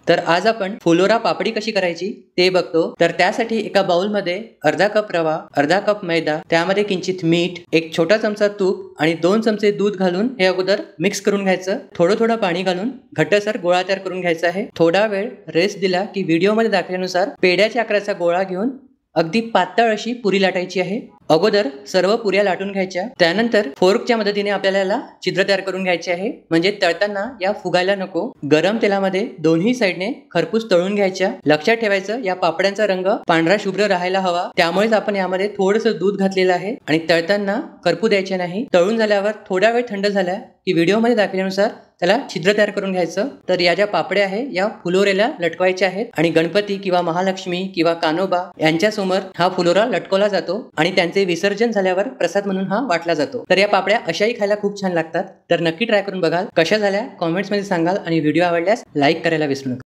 तर आज आपण फुलोरा पापडी कशी करायची ते बघतो। तर त्यासाठी एका बाउल मध्ये अर्धा कप रवा, अर्धा कप मैदा, त्यामध्ये किंचित मीठ, एक छोटा चमचा तूप आणि 2 चमचे दूध घालून हे अगोदर मिक्स करून घ्यायचं। थोडं थोडं पाणी घालून घट्टसर गोळा तयार करून घ्यायचा आहे। थोडा वेळ रेस्ट दिला की व्हिडिओ मध्ये दाखवल्यानुसार पेढ्याच्या आकाराचा गोळा घेऊन अगदी पातळ अशी पुरी लाटायची आहे। अगोदर सर्व पुऱ्या लाटून घ्यायच्या, त्यानंतर फोर्कच्या मदतीने आपल्याला छिद्र तयार करून घ्यायचे आहे, म्हणजे तळताना या फुगायला नको। गरम तेलामध्ये दोन्ही साइडने खरपूस तळून घ्यायच्या। लक्षात ठेवायचं या पापड्यांचा रंग पांढरा शुभ्र राहायला हवा, त्यामुळेच आपण यामध्ये थोडंसं दूध घातलेलं आहे आणि तळताना करपू द्यायचे नाही। तळून झाल्यावर थोडा वेळ थंड झाला की व्हिडिओ मध्ये दाखवल्यानुसार त्याला छिद्र तयार करून घ्यायचं। तर या ज्या पापड्या आहे या फुलोऱ्याला लटकवायच्या आहेत आणि गणपती किंवा महालक्ष्मी किंवा कानोबा यांच्या समोर हा फुलोरा लटकवला जातो आणि त्यांचे विसर्जन झाल्यावर प्रसाद म्हणून हा वाटला जातो। तर या पापड्या अशाही खायला खूप छान लागतात। तर नक्की ट्राय करून बघाल, कशा झाल्या कमेंट्स मध्ये सांगाल आणि व्हिडिओ आवडल्यास लाईक करायला विसरू नका।